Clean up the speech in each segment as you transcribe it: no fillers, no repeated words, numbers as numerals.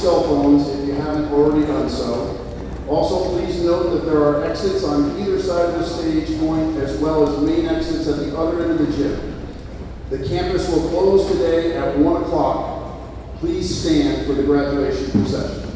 cell phones if you haven't already done so. Also, please note that there are exits on either side of the stage point, as well as main exits at the other end of the gym. The campus will close today at 1 o'clock. Please stand for the graduation procession.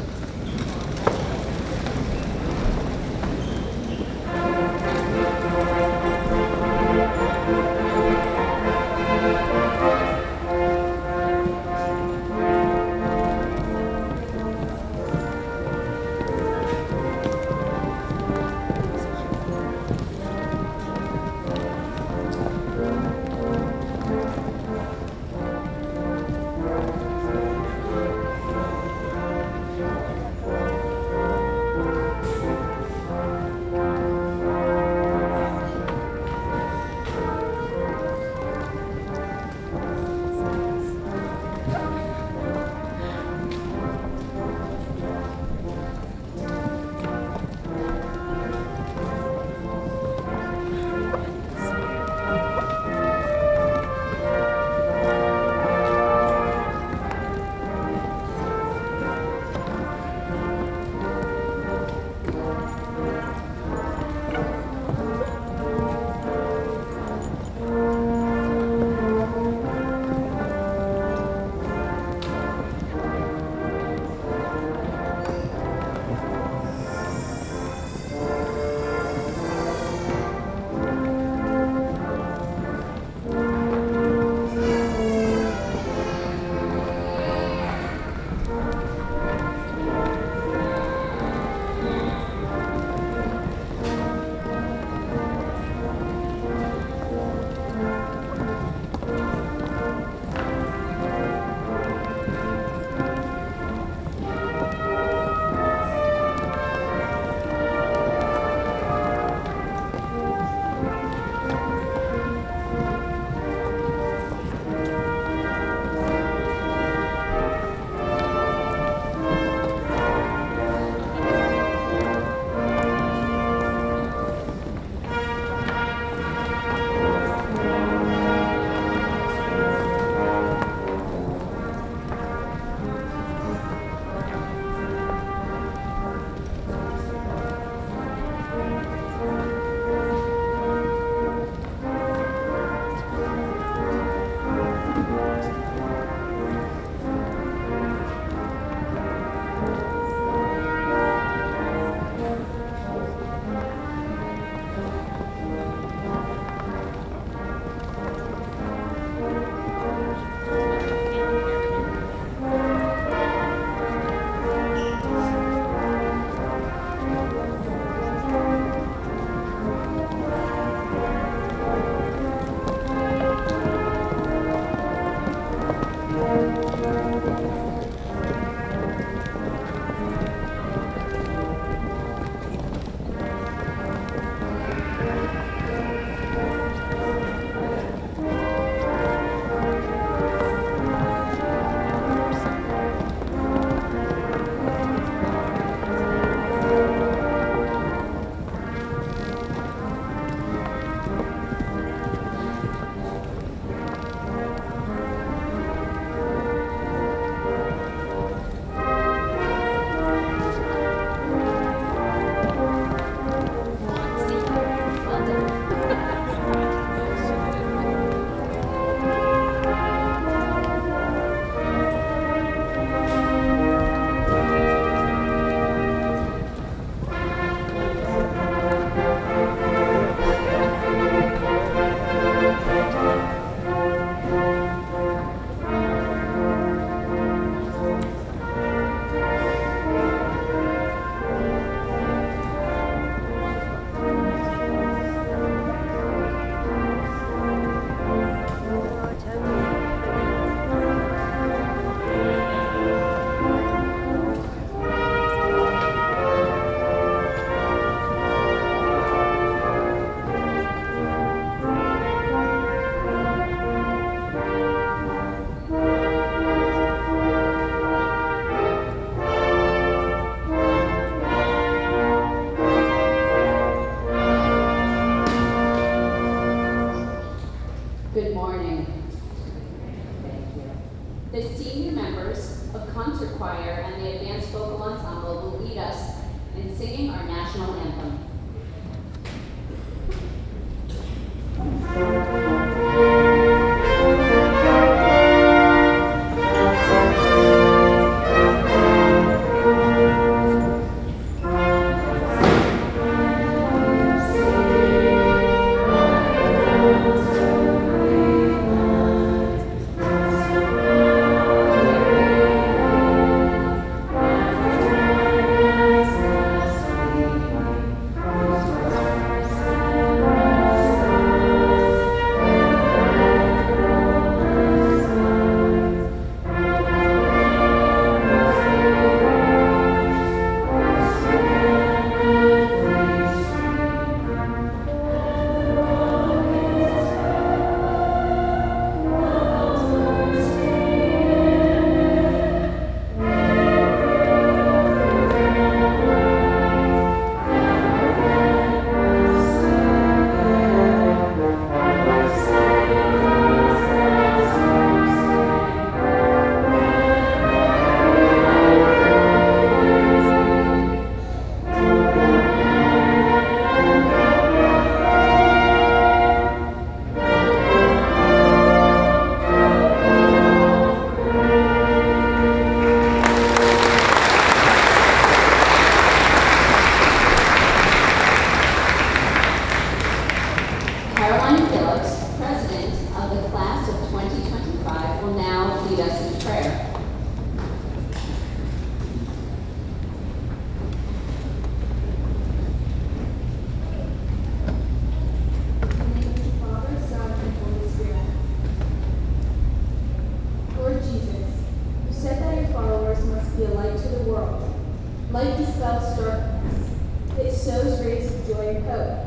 Light dispels darkness. It sows rays of joy and hope.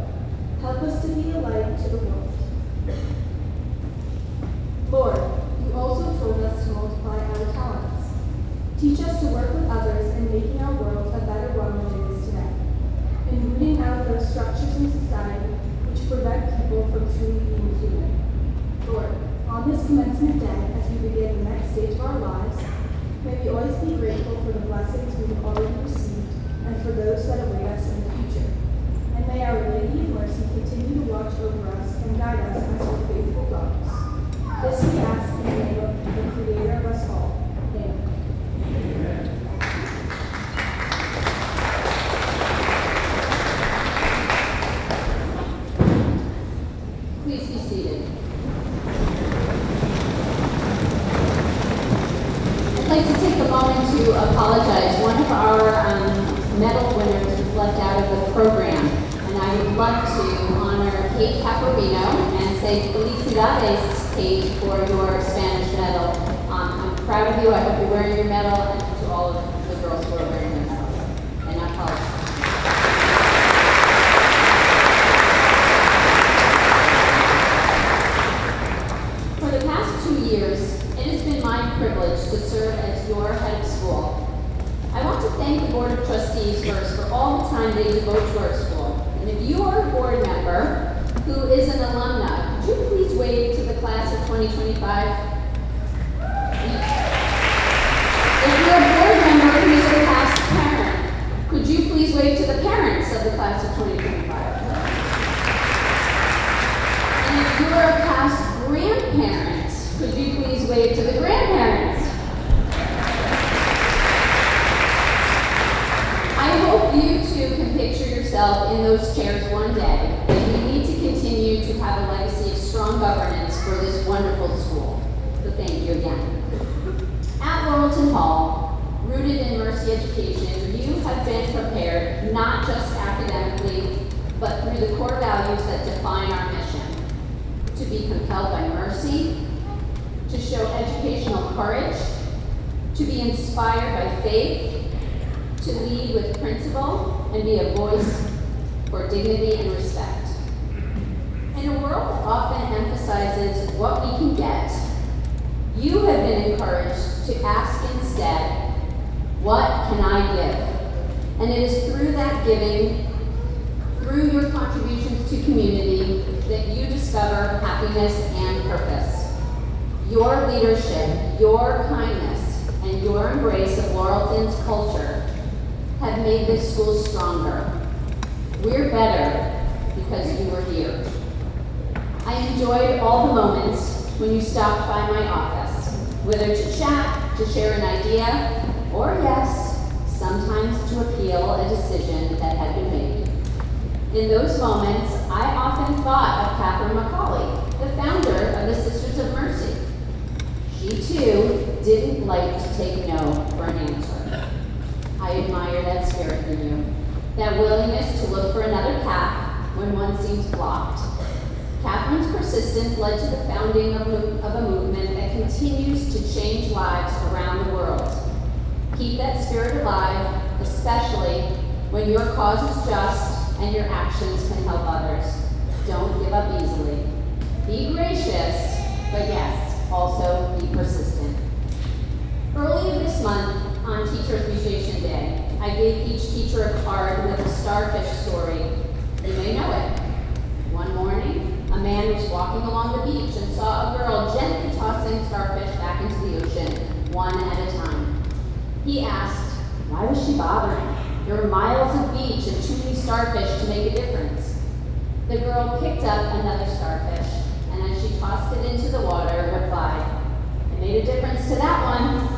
Help us to be a light to the world. Lord, you also told us to multiply our talents. Teach us to work with others in making our world a better one than it is today, in rooting out those structures in society which prevent people from truly being human. Lord, on this commencement day, as we begin the next stage of our lives, may we always be grateful for the blessings we have already received and for those that await us in the future. And may Our Lady of Mercy continue to watch over us and guide us as her faithful daughters. This we ask in the name of the Creator of us all. Amen. Please be seated. I'd like to take a moment to apologize. One of our medal winners was left out of the program, and I would love to honor Kate Caporino and say felicidades, Kate, for your Spanish medal. I'm proud of you. I hope you're wearing your medal, and to all of the girls who are wearing their medals. And I apologize. For the past 2 years, it has been my privilege to serve as your head of school. I want to thank the Board of Trustees first for all the time they devote to our school. And if you are a board member who is an alumna, could you please wave to the class of 2025? If you're a board member who is a past parent, could you please wave to the parents of the class of 2025? And if you're a past grandparent, could you please wave to the grandparents? I hope you too can picture yourself in those chairs one day, as we need to continue to have a legacy of strong governance for this wonderful school. So thank you again. At Lauralton Hall, rooted in Mercy education, you have been prepared not just academically, but through the core values that define our mission. To be compelled by mercy, to show educational courage, to be inspired by faith, to lead with principle, and be a voice for dignity and respect. In a world that often emphasizes what we can get, you have been encouraged to ask instead, what can I give? And it is through that giving, through your contributions to community, that you discover happiness and purpose. Your leadership, your kindness, and your embrace of Lauralton's culture have made this school stronger. We're better because you were here. I enjoyed all the moments when you stopped by my office, whether to chat, to share an idea, or yes, sometimes to appeal a decision that had been made. In those moments, I often thought of Catherine McCauley, the founder of the Sisters of Mercy. She too didn't like to take no for an answer. I admire that spirit in you, that willingness to look for another path when one seems blocked. Catherine's persistence led to the founding of a movement that continues to change lives around the world. Keep that spirit alive, especially when your cause is just and your actions can help others. Don't give up easily. Be gracious, but yes, also be persistent. Earlier this month, on Teacher Appreciation Day, I gave each teacher a card with a starfish story. You may know it. One morning, a man was walking along the beach and saw a girl gently tossing starfish back into the ocean, one at a time. He asked, why was she bothering? There were miles of beach and too many starfish to make a difference. The girl picked up another starfish, and as she tossed it into the water, replied, I made a difference to that one.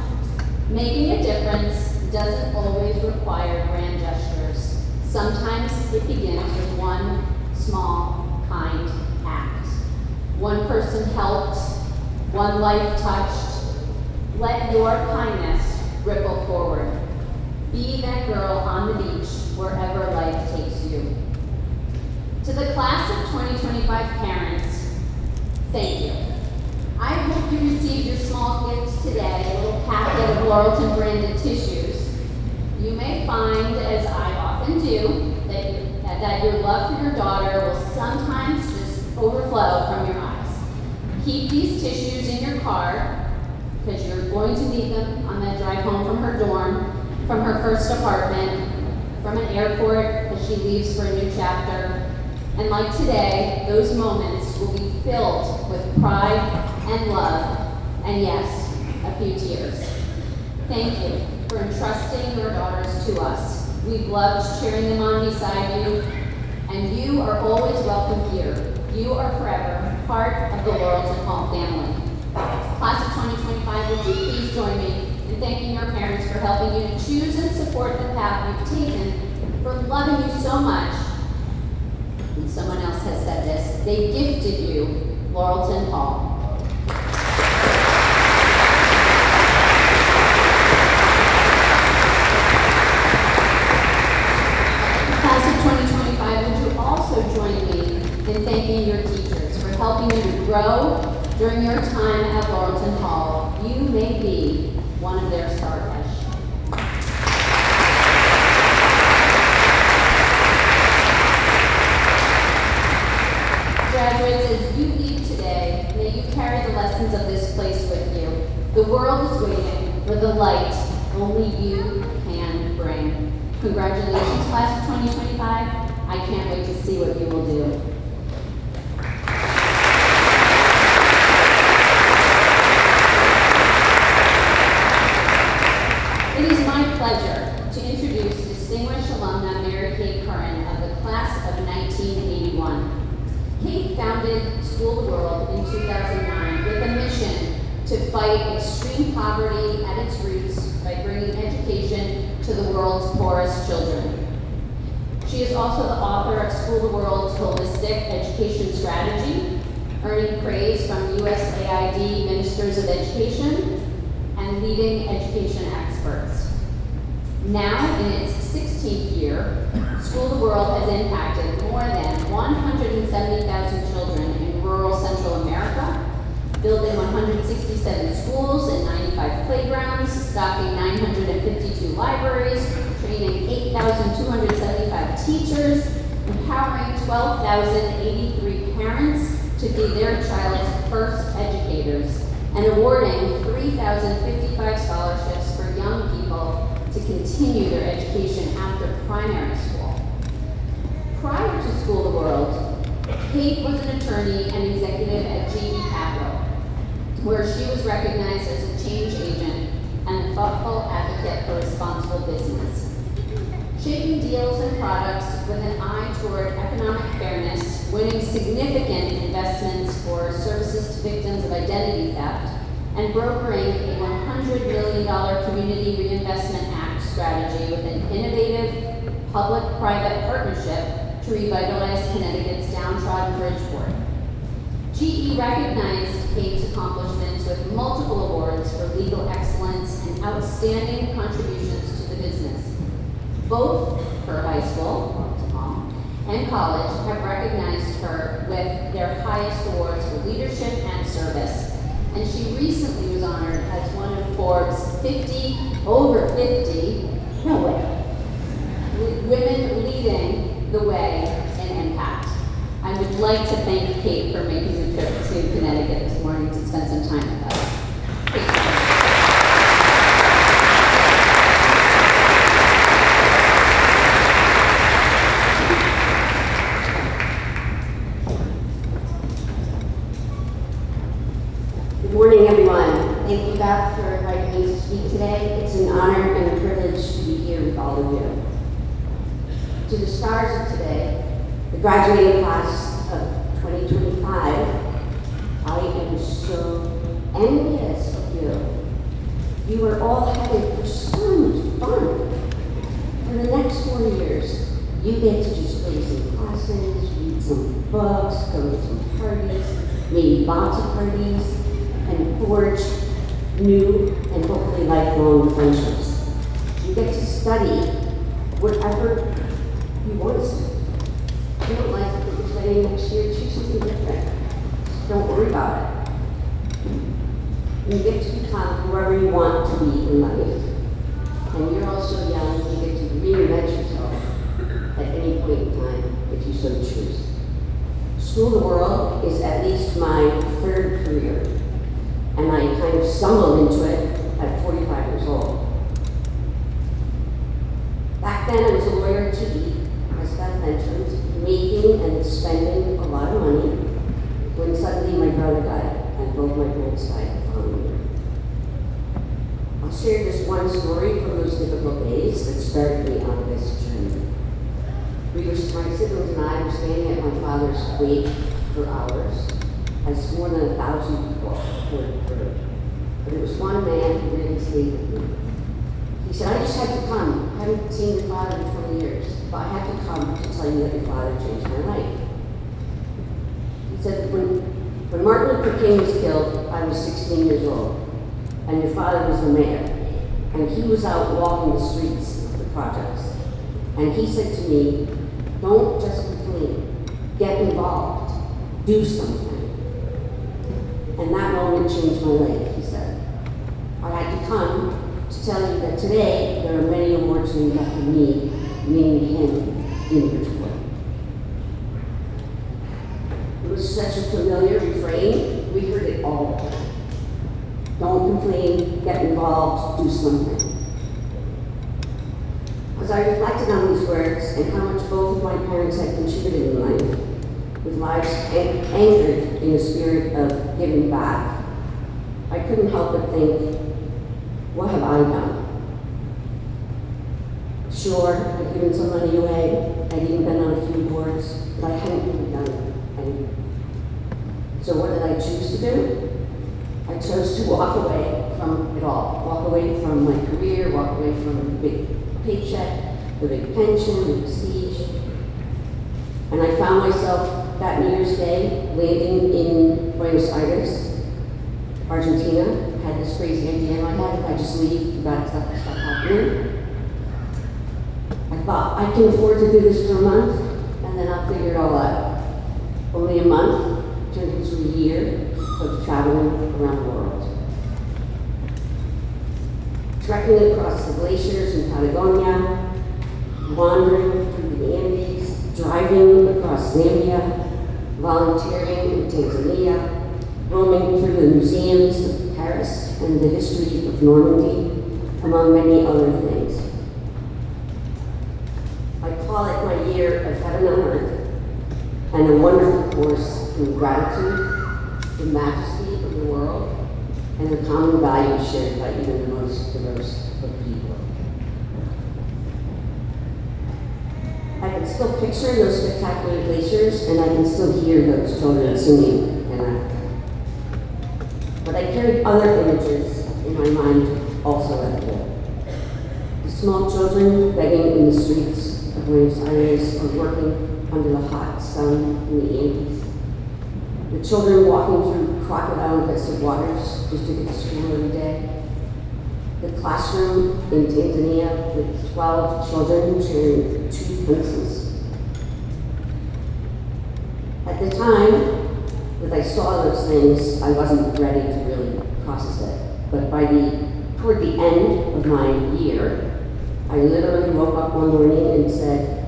Making a difference doesn't always require grand gestures. Sometimes it begins with one small, kind act. One person helped, one life touched. Let your kindness ripple forward. Be that girl on the beach wherever life takes you. To the class of 2025 parents, thank you. I hope you received your small gift today, a little packet of Lauralton branded tissues. You may find, as I often do, that your love for your daughter will sometimes just overflow from your eyes. Keep these tissues in your car, because you're going to need them on that drive home from her dorm, from her first apartment, from an airport as she leaves for a new chapter. And like today, those moments will be filled with pride and love, and yes, a few tears. Thank you for entrusting your daughters to us. We've loved cheering them on beside you, and you are always welcome here. You are forever part of the Lauralton Hall family. Class of 2025, would you please join me in thanking your parents for helping you to choose and support the path you've taken, for loving you so much. And someone else has said this, they gifted you Lauralton Hall. Class of 2025, would you also join me in thanking your teachers for helping you to grow during your time at Lauralton Hall? You may be one of their starfish. Graduates, as you leave today, may you carry the lessons of this place with you. The world is waiting for the light only you can bring. Congratulations, class of 2025. I can't wait to see what you will do. It is my pleasure to introduce distinguished alumna Mary Kay Curran of the class of 1981. Kate founded School the World in 2009 with a mission to fight extreme poverty at its roots by bringing education to the world's poorest children. She is also the author of School the World's Holistic Education Strategy, earning praise from USAID Ministers of Education and leading education experts. Now, in its 16th year, School the World has impacted more than 170,000 children in rural Central America, building 167 schools and 95 playgrounds, stocking 952 libraries, training 8,275 teachers, empowering 12,083 parents to be their child's first educators, and awarding 3,055 scholarships for young people to continue their education after primary school. Prior to School the World, Kate was an attorney and executive at GE Capital, where she was recognized as a change agent and a thoughtful advocate for responsible business. Shaping deals and products with an eye toward economic fairness, winning significant investments for services to victims of identity theft, and brokering a $100 million Community Reinvestment Act strategy with an innovative public-private partnership to revitalize Connecticut's downtrodden Bridgeport. GE recognized Kate's accomplishments with multiple awards for legal excellence and outstanding contributions to the business. Both her high school, and college have recognized her with their highest awards for leadership and service. And she recently was honored as one of Forbes 50 over 50, no way, women leading the way in impact. I would like to thank Kate for making the trip to Connecticut this morning to spend some time with us. Good morning, everyone. Thank you, Beth, for inviting me to speak today. It's an honor and a privilege to be here with all of you. To the stars of today, the graduating class of 2025, I am so envious of you. You are all headed for so much fun. For the next 4 years, you get to just play some classes, read some books, go to some parties, maybe lots of parties, and forge new and hopefully lifelong friendships. You get to study whatever you want to study. If you don't like what you're studying next year, choose something different. Don't worry about it. You get to become whoever you want to be in life. And you're also young. reinvent yourself at any point in time if you so choose. School the World is at least my third career, and I kind of stumbled into it at 45 years old. Back then, I was a lawyer at GE, as Beth mentioned, making and spending a lot of money, when suddenly my brother died, and both my parents died the following year. I'll share just one story from those difficult days that started me on this journey. My siblings and I were standing at my father's wake for hours, as more than 1,000 people heard. But it was one man who really stayed with me. He said, I just had to come. I haven't seen your father in 20 years, but I had to come to tell you that your father changed my life. He said, when Martin Luther King was killed, I was 16 years old, and your father was the mayor, and he was out walking the streets of the projects. And he said to me, don't just complain, get involved, do something. And that moment changed my life, he said. I had to come to tell you that today there are many awards named after me, naming him in Bridgeport. It was such a familiar refrain, we heard it all the time. Don't complain, get involved, do something. As I reflected on these words and how much both of my parents had contributed in life, with lives anchored in a spirit of giving back, I couldn't help but think, what have I done? Sure, I'd given some money away, I'd even been on a few boards, but I hadn't really done anything. So what did I choose to do? I chose to walk away from it all. Walk away from my career, walk away from the big paycheck, the big pension, the prestige. And I found myself that New Year's Day landing in Buenos Aires, Argentina. I had this crazy idea in my head, if I just leave, bad stuff will stop happening. I thought, I can afford to do this for a month, and then I'll figure it all out. Only a month turned into a year of traveling around the world. Trekking across the glaciers in Patagonia, wandering through the Andes, driving across Zambia, volunteering in Tanzania, roaming through the museums of Paris and the history of Normandy, among many other things. I call it my year of heaven on earth, and a wonderful course in gratitude, the majesty of the world, and the common values shared by even the most diverse of people. I can still picture those spectacular glaciers, and I can still hear those children singing and laughing. But I carried other images in my mind also that day. The small children begging in the streets of Buenos Aires or working under the hot sun in the Andes. The children walking through crocodile-infested waters just to get to school every day. The classroom in Tanzania with 12 children sharing 2 pencils. At the time that I saw those things, I wasn't ready to really process it. But toward the end of my year, I literally woke up one morning and said,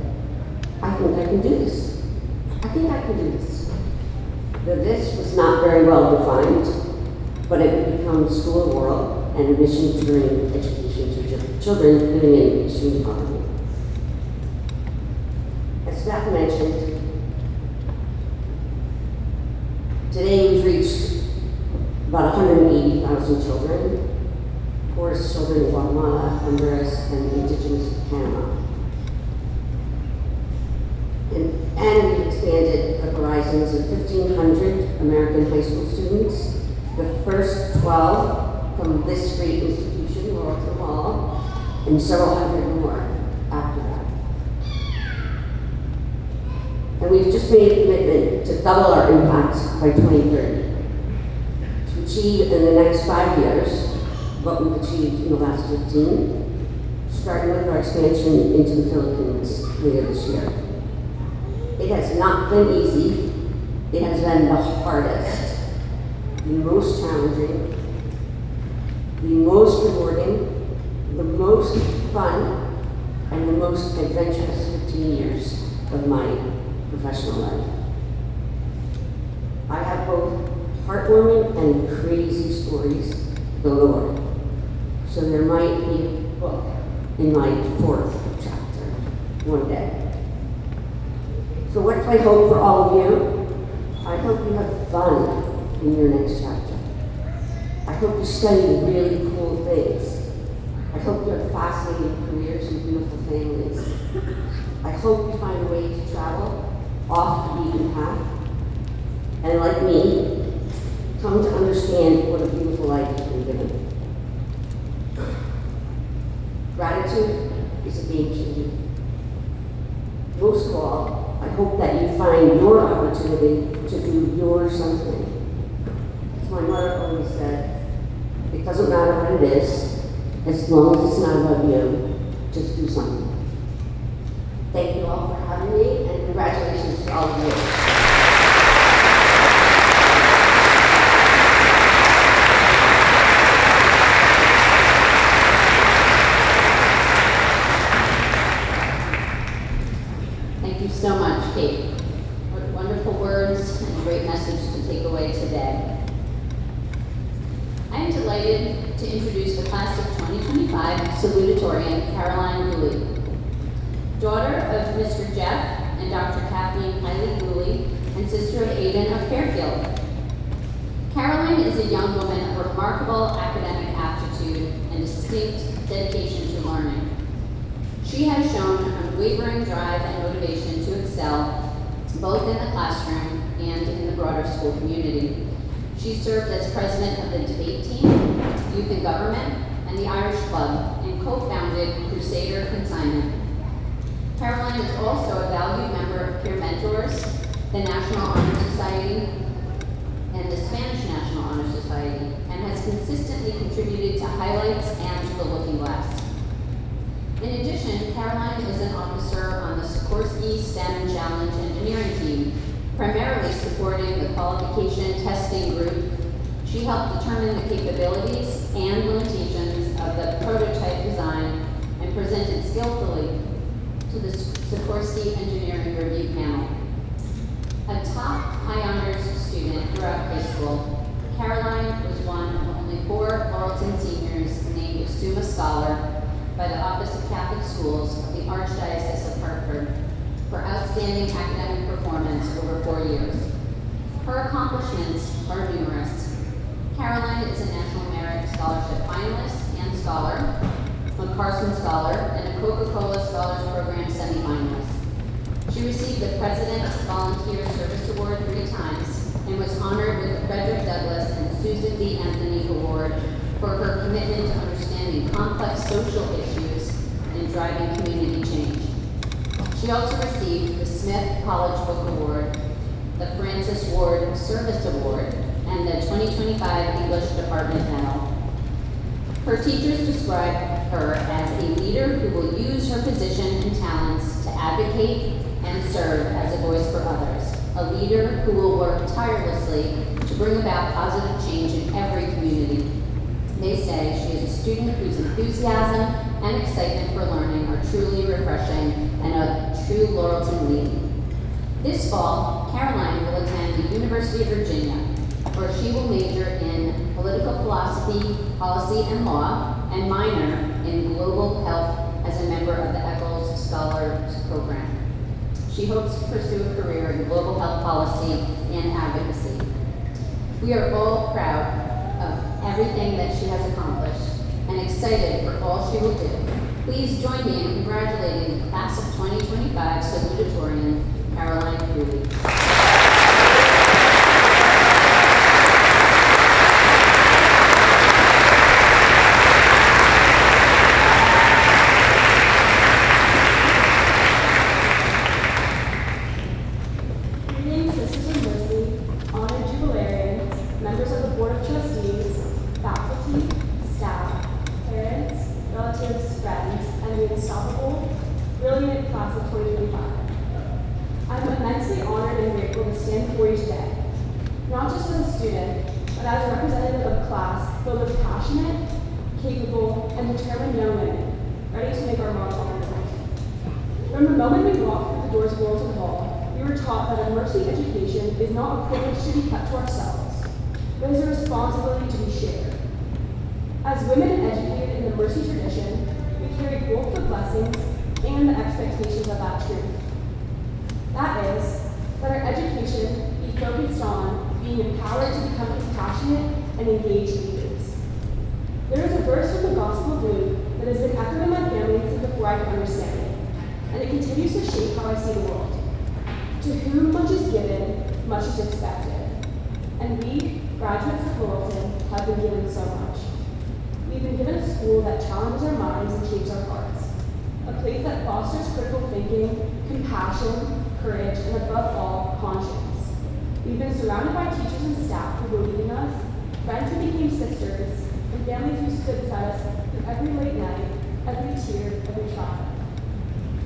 I think I can do this. I think I can do this. The this was not very well defined, but it would become School of the World and a mission to bring education to children living in extreme poverty. As Beth mentioned, today we've reached about 180,000 children, poorest children in Guatemala, Honduras, and indigenous Panama. And we've expanded the horizons of 1,500 American high school students, the first 12 from this great institution, Lauralton Hall, and several hundred more after that. And we've just made a commitment to double our impact by 2030, to achieve in the next 5 years what we've achieved in the last 15, starting with our expansion into the Philippines later this year. It has not been easy. It has been the hardest, the most challenging, the most rewarding, the most fun, and the most adventurous 15 years of my professional life. I have both heartwarming and crazy stories galore, so there might be a book in my 4th chapter one day. So what do I hope for all of you? I hope you have fun in your next chapter. I hope you study really cool things. I hope you have fascinating careers and beautiful families. I hope you find a way to travel off the beaten path. And like me, come to understand what a beautiful life has been given. Gratitude is a game changer. Most of all, I hope that you find your opportunity to do your something. As my mother always said, it doesn't matter what it is, as long as it's not about you, just do something. Thank you all for having me, and congratulations to all of you. Thank you so much, Kate. What wonderful words and a great message to take away today. I am delighted to introduce the class of 2025 salutatorian, Caroline Gooley. Daughter of Mr. Jeff and Dr. Kathleen Kiley Gooley, and sister of Aidan of Fairfield. Caroline is a young woman of remarkable academic aptitude and distinct dedication to learning. She has shown unwavering drive and motivation to excel, both in the classroom and in the broader school community. She served as president of the debate team, youth and government, and the Irish Club, and co-founded Crusader Consignment. Caroline is also a valued member of Peer Mentors, the National Honor Society, and the Spanish National Honor Society, and has consistently contributed to highlights and to the Looking Glass. In addition, Caroline is an officer on the Sikorsky STEM Challenge engineering team, primarily supporting the qualification testing group. She helped determine the capabilities and limitations of the prototype design and presented skillfully to the Sikorsky Engineering Review Panel. A top high honors student throughout high school, Caroline was one of only 4 Lauralton seniors named Summa Scholar by the Office of Catholic Schools of the Archdiocese of Hartford for outstanding academic performance over 4 years. Her accomplishments are numerous. Caroline is a National Merit Scholarship finalist and scholar, a Carson Scholar, and a Coca-Cola Scholars Program semifinalist. She received the President's Volunteer Service Award 3 times and was honored with the Frederick Douglass and Susan B. Anthony Award for her commitment to understanding complex social issues and driving community change. She also received the Smith College Book Award, the Francis Ward Service Award, and the 2025 English Department Medal. Her teachers describe her as a leader who will use her position and talents to advocate and serve as a voice for others, a leader who will work tirelessly to bring about positive change in every community. They say she is a student whose enthusiasm and excitement for learning are truly refreshing and a true Lauralton lead. This fall, Caroline will attend the University of Virginia, where she will major in political philosophy, policy, and law, and minor in global health as a member of the Eccles Scholars Program. She hopes to pursue a career in global health policy and advocacy. We are all proud of everything that she has accomplished and excited for all she will do. Please join me in congratulating the class of 2025 salutatorian, Caroline Gooley. Greetings, sisters and Mercy, honored jubilarians, members of the Board of Trustees, faculty, staff, parents, relatives, friends, and the unstoppable, brilliant class of 2025. I'm immensely honored and grateful to stand before you today, not just as a student, but as a representative of a class filled with passionate, capable, and determined young women, ready to make our mark on our country. From the moment we walked through the doors of Lauralton Hall, we were taught that a Mercy education is not a privilege to be kept to ourselves, but is a responsibility to be shared. As women educated in the Mercy tradition, we carry both the blessings and the expectations of that truth. That is, that our education be focused on being empowered to become compassionate and engaged leaders. There is a verse from the Gospel of Luke that has been echoed in my family since before I could understand it, and it continues to shape how I see the world. To whom much is given, much is expected. And we, graduates of Lauralton, have been given so much. We've been given a school that challenges our minds and shapes our hearts, a place that fosters critical thinking, compassion, courage, and above all, conscience. We've been surrounded by teachers and staff who believe in us, friends who became sisters, and families who stood beside us through every late night, every tear, every trial.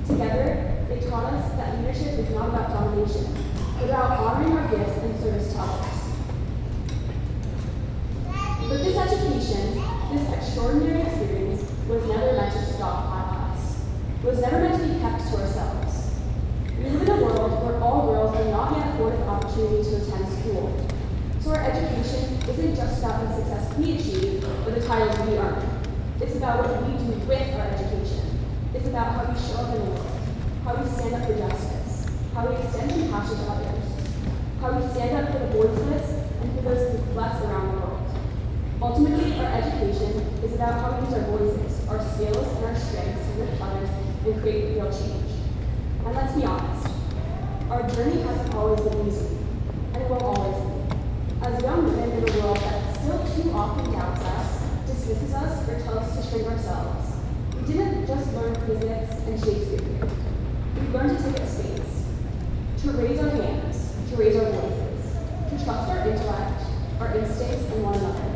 Together, they taught us that leadership is not about domination, but about honoring our gifts and service to others. But this education, this extraordinary experience, was never meant to stop at us. It was never meant to be kept to ourselves. We live in a world where all girls are not yet afforded the opportunity to attend school. So our education isn't just about the success we achieve or the titles we earn. It's about what we do with our education. It's about how we show up in the world, how we stand up for justice, how we extend compassion to others, how we stand up for the voiceless and for those less around the world. Ultimately, our education is about how we use our voices, our skills, and our strengths to lift others and create real change. And let's be honest, our journey hasn't always been easy, and it will always be. As young women in a world that still too often doubts us, dismisses us, or tells us to shrink ourselves, we didn't just learn physics and Shakespeare. We learned to take up space, to raise our hands, to raise our voices, to trust our intellect, our instincts, and one another.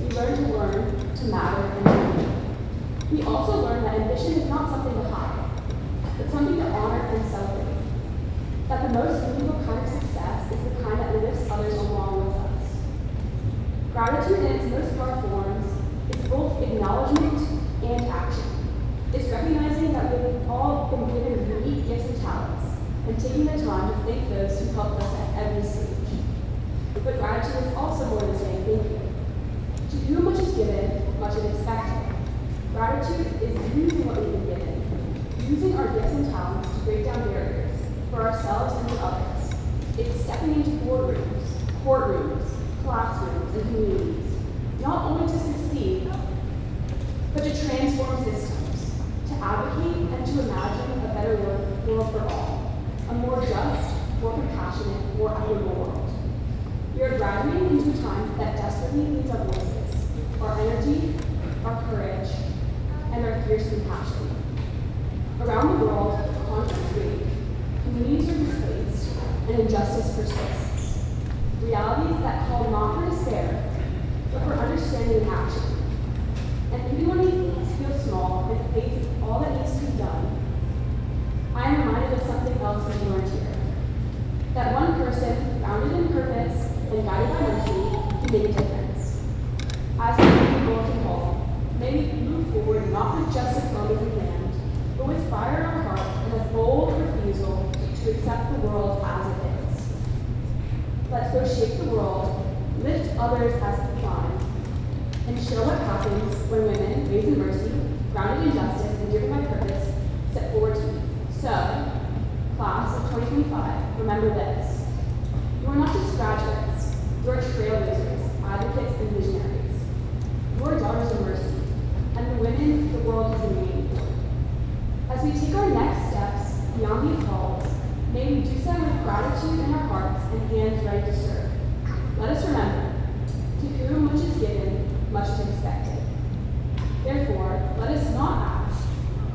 We learn to matter, and to lead. We also learn that ambition is not something to hide, but something to honor and celebrate. That the most meaningful kind of success is the kind that lifts others along with us. Gratitude in its most pure forms is both acknowledgement and action. It's recognizing that we've all been given unique gifts and talents, and taking the time to thank those who helped us at every stage. But gratitude is also more than saying thank you. To whom much is given, much is expected. Gratitude is using what we've been given, using our gifts and talents to break down barriers for ourselves and for others. It's stepping into boardrooms, courtrooms, classrooms, and communities, not only to succeed, but to transform systems, to advocate and to imagine a better world for all, a more just, more compassionate, more equitable world. We are graduating into a time that desperately needs our voices, our energy, our courage, and our fierce compassion. Around the world, conflicts rage, communities are displaced, and injustice persists. Realities that call not for despair, but for understanding and action. And even when things feel small and the face of all that needs to be done, I am reminded of something else we learned here. That one person, grounded in purpose and guided by mercy, can make a difference. As we leave Lauralton Hall, may we move forward not with just diplomas in hand, but with fire in our hearts and a bold refusal to accept the world as it is. Let's go shape the world, lift others as we climb, and show what happens when women raised in mercy, grounded in justice, and driven by purpose, step forward to lead. So, class of 2025, remember this. You are not just graduates, you are trailblazers, advocates, and visionaries. You are daughters of mercy, and the women the world has been waiting for. As we take our next steps beyond these halls, may we do so with gratitude in our hearts and hands ready to serve. Let us remember, to whom much is given, much is expected. Therefore, let us not ask,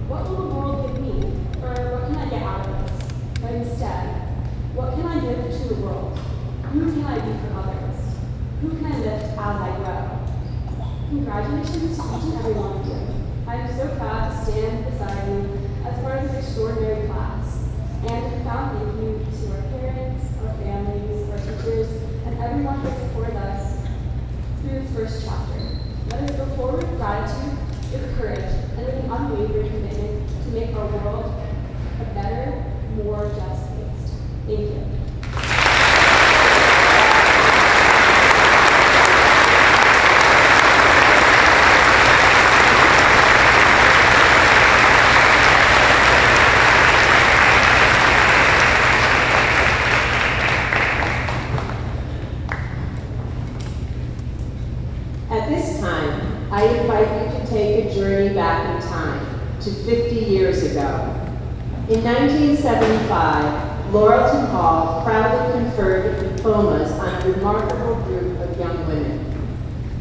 what will the world give me, or what can I get out of this? But instead, what can I give to the world? Who can I be for others? Who can I lift as I grow? Congratulations to each and every one of you. I am so proud to stand beside you as part of this extraordinary class. And a profound thank you to our parents, our families, our teachers, and everyone who supported us through this first chapter. Let us go forward with gratitude, with courage, and with an unwavering commitment to make our world a better more just paced. Thank you. At this time, I invite you to take a journey back in time to 50 years ago. In 1975, Lauralton Hall proudly conferred diplomas on a remarkable group of young women.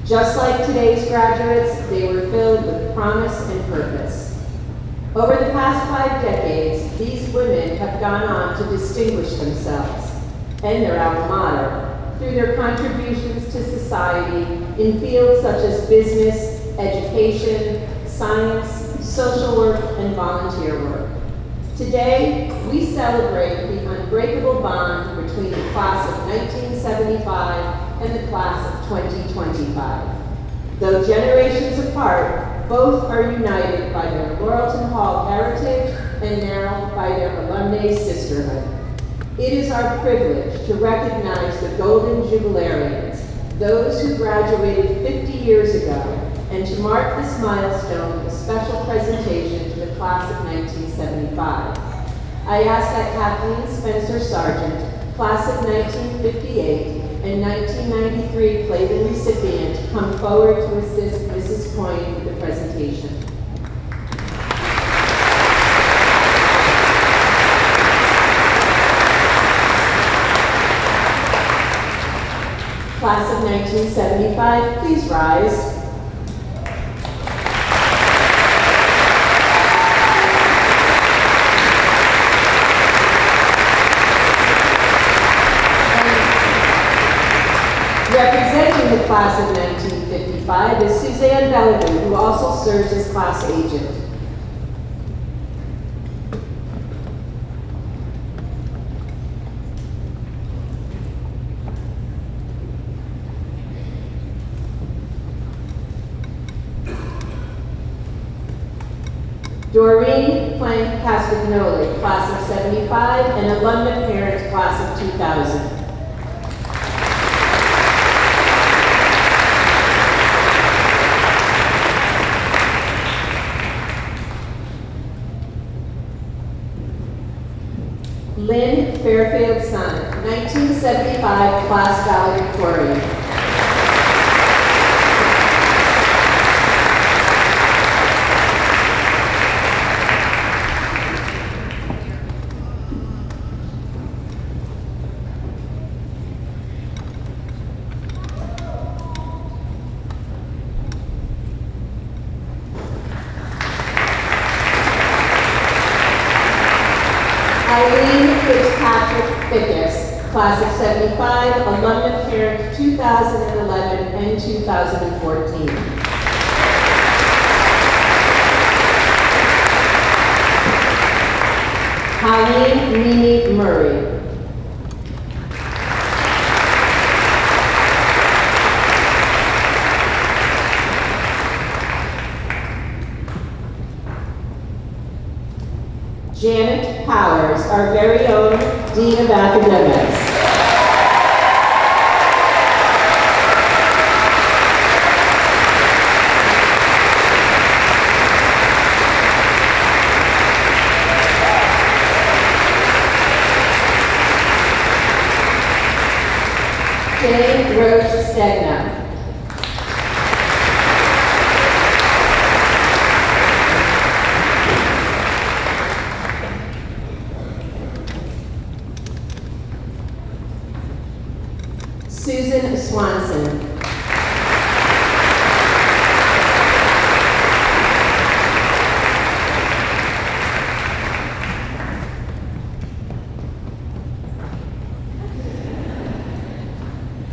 Just like today's graduates, they were filled with promise and purpose. Over the past 5 decades, these women have gone on to distinguish themselves and their alma mater through their contributions to society in fields such as business, education, science, social work, and volunteer work. Today, we celebrate the unbreakable bond between the class of 1975 and the class of 2025. Though generations apart, both are united by their Lauralton Hall heritage and now by their alumni sisterhood. It is our privilege to recognize the Golden Jubilarians, those who graduated 50 years ago, and to mark this milestone with a special presentation to the class of 1975. I ask that Kathleen Spencer Sargent, class of 1958 and 1993 Clayton recipient, come forward to assist Mrs. Coyne with the presentation. Class of 1975, please rise. Representing the class of 1955 is Suzanne Bellevue, who also serves as class agent. Doreen Plank Castagnoli, class of 75, and alumna parent, class of 2000. Lynn Fairfield Son, 1975 class valedictorian. Eileen Fitzpatrick Fickus, class of 75, alumna parent 2011 and 2014. Colleen Mimi Murray. Janet Powers, our very own Dean of Academics. Jane Roche Stegna. Susan Swanson.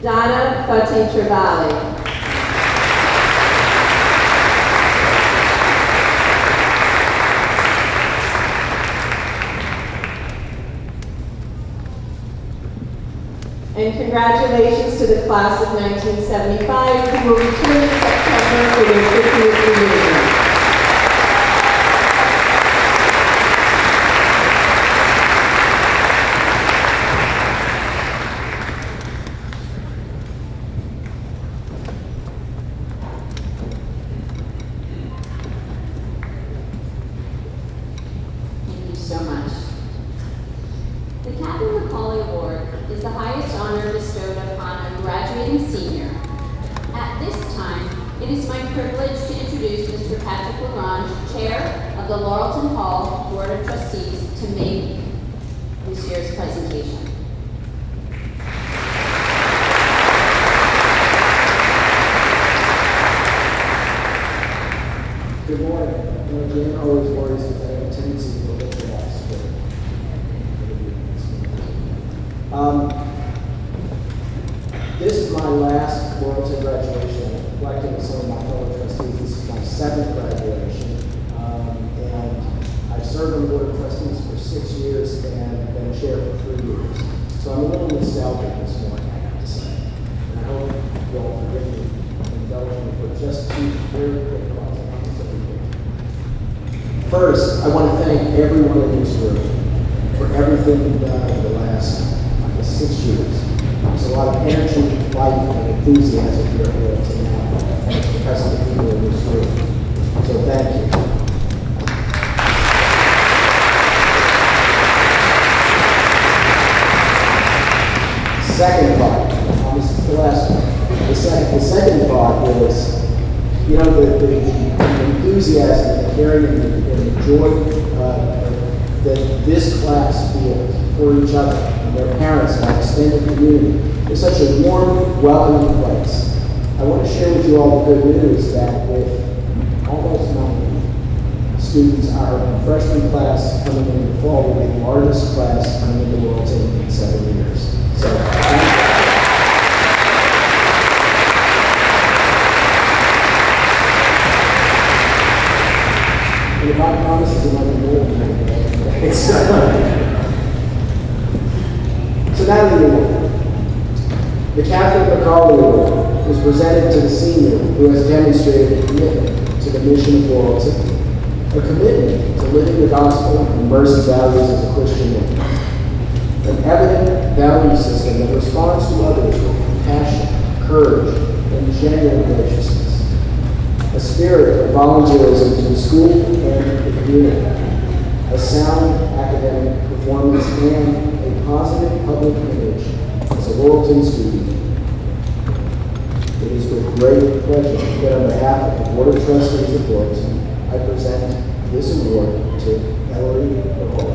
Donna Fati Trevally. And congratulations to the class of 1975 who will return in September for their 50th reunion. The Catherine Macaulay Award is the highest honor bestowed upon a graduating senior. At this time, it is my privilege to introduce Mr. Patrick Lagrange, Chair of the Lauralton Hall Board of Trustees, to make this year's presentation. Good morning. Again, always worries because I have a tendency to look at the This is my last Lauralton graduation. Reflecting with some of my fellow trustees, this is my 7th graduation. And I've served on the Board of Trustees for 6 years and been chair for 3 years. So I'm a little nostalgic this morning, I have to say. And I hope you all forgive me and indulge me for just 2 very quick thoughts. First, I want to thank everyone in this room for everything you've done over the last 6 years. There's a lot of energy, life, and enthusiasm here at Lauralton now, and it's because of the people in this room. So thank you. Second thought, this is the last one. The second thought is, you know, the enthusiasm, the caring, and the joy that this class feels for each other and their parents and our extended community is such a warm, welcoming place. I want to share with you all the good news that with almost 90 students, our freshman class coming in the fall will be the largest class coming into Lauralton in 7 years. So, thank you. And if I promise it's another more, so now the award. The Catherine Macaulay Award is presented to the senior who has demonstrated a commitment to the mission of Lauralton, a commitment to living the gospel and mercy values as a Christian man, an evident value system that responds to others with compassion, courage, and genuine graciousness, a spirit of volunteerism to the school and the community, a sound academic performance, and a positive public image as a Lauralton student. It is with great pleasure that on behalf of the Board of Trustees of Lauralton, I present this award to Ellery McCoy.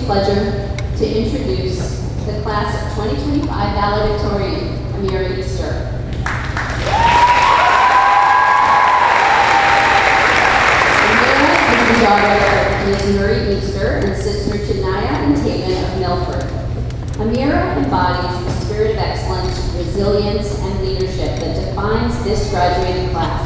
Pleasure to introduce the class of 2025 valedictorian, Amira Easter. Amira is the daughter of Ms. Marie Easter and sister to Naya and Taven of Milford. Amira embodies the spirit of excellence, resilience, and leadership that defines this graduating class.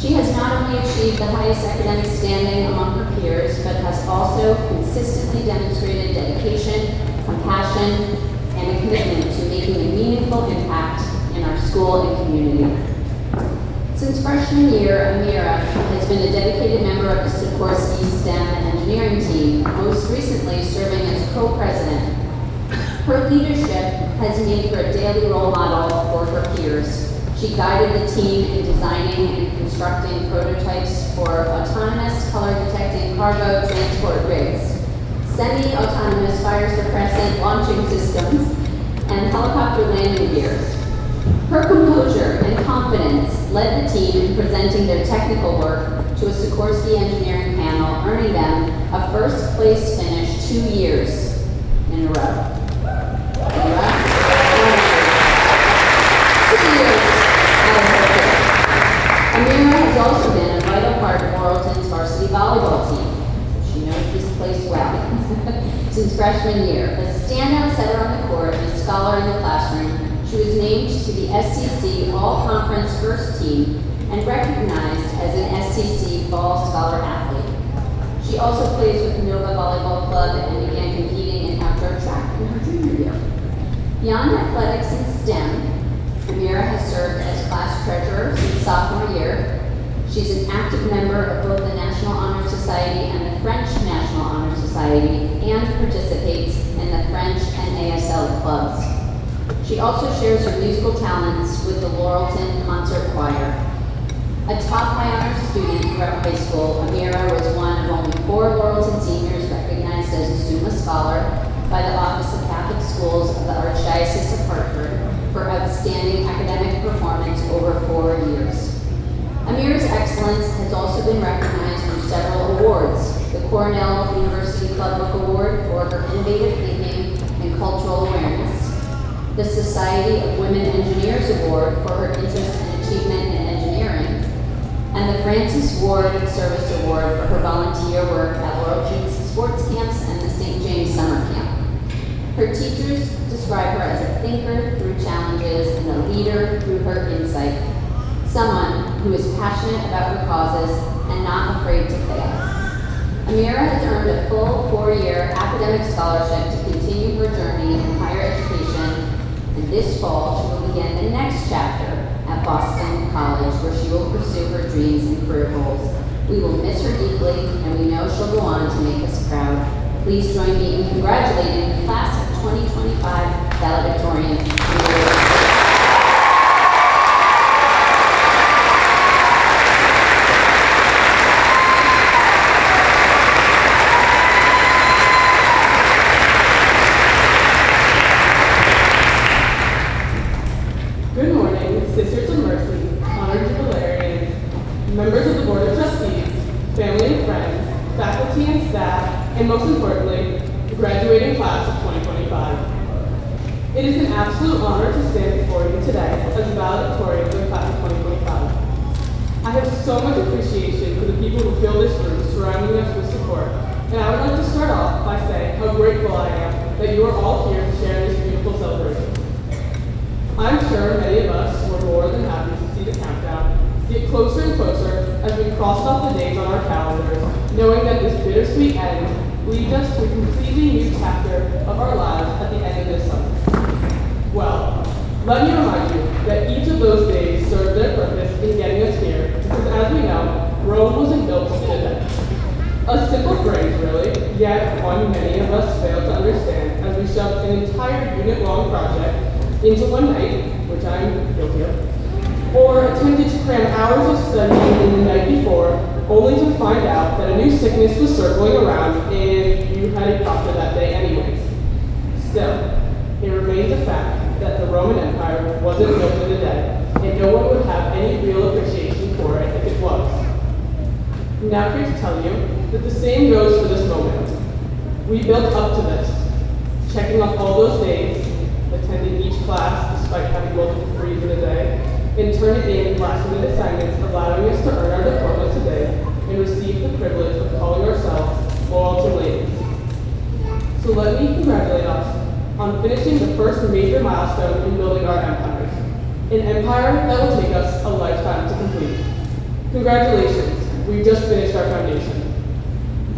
She has not only achieved the highest academic standing among her peers, but has also consistently demonstrated dedication, compassion, and a commitment to making a meaningful impact in our school and community. Since freshman year, Amira has been a dedicated member of the Sikorsky STEM and engineering team, most recently serving as co-president. Her leadership has made her a daily role model for her peers. She guided the team in designing and constructing prototypes for autonomous color-detecting cargo transport rigs, semi-autonomous fire suppressant launching systems, and helicopter landing gears. Her composure and confidence led the team in presenting their technical work to a Sikorsky engineering panel, earning them a first-place finish 2 years in a row. Amira has also been a vital part of Lauralton's varsity volleyball team. She knows this place well since freshman year. A standout setter on the court and a scholar in the classroom, she was named to the SCC All-Conference First Team and recognized as an SCC Fall Scholar Athlete. She also plays with the Nova Volleyball Club and began competing in outdoor track in her junior year. Beyond athletics and STEM, Amira has served as class treasurer since sophomore year. She's an active member of both the National Honor Society and the French National Honor Society and participates in the French and ASL clubs. She also shares her musical talents with the Lauralton Concert Choir. A top high honors student throughout high school, Amira was one of only 4 Lauralton seniors recognized as a Summa Scholar by the Office of Catholic Schools of the Archdiocese of Hartford for outstanding academic performance over 4 years. Amira's excellence has also been recognized through several awards. The Cornell University Club Book Award for her innovative thinking and cultural awareness, the Society of Women Engineers Award for her interest and achievement in engineering, and the Francis Ward Service Award for her volunteer work at Lauralton's sports camps and the St. James Summer Camp. Her teachers describe her as a thinker through challenges and a leader through her insight. Someone who is passionate about her causes and not afraid to fail. Amira has earned a full 4-year academic scholarship to continue her journey in higher education, and this fall she will begin the next chapter at Boston College, where she will pursue her dreams and career goals. We will miss her deeply, and we know she'll go on to make us proud. Please join me in congratulating the class of 2025 valedictorian. Good morning, Sisters of Mercy, honored jubilarians, members of the Board of Trustees, family and friends, faculty and staff, and most importantly, the graduating class of 2025. It is an absolute honor to stand before you today as a valedictorian of the class of 2025. I have so much appreciation for the people who fill this room surrounding us with support, and I would like to start off by saying how grateful I am that you are all here to share this beautiful celebration. I'm sure many of us were more than happy to see the countdown get closer and closer as we crossed off the days on our calendars, knowing that this bittersweet end leads us to a completely new chapter of our lives at the end of this summer. Well, let me remind you that each of those days served their purpose in getting us here, because as we know, Rome wasn't built in a day. A simple phrase, really, yet one many of us fail to understand as we shoved an entire unit-long project into one night, which I'm guilty of, or attempted to cram hours of studying in the night before, only to find out that a new sickness was circling around and you had a doctor that day anyways. Still, it remains a fact that the Roman Empire wasn't built in a day, and no one would have any real appreciation for it if it was. I'm now here to tell you that the same goes for this moment. We built up to this, checking off all those days, attending each class despite having multiple frees in a day, and turning in last-minute assignments, allowing us to earn our diplomas today and receive the privilege of calling ourselves Lauralton ladies. So let me congratulate us on finishing the first major milestone in building our empires, an empire that will take us a lifetime to complete. Congratulations, we've just finished our foundation.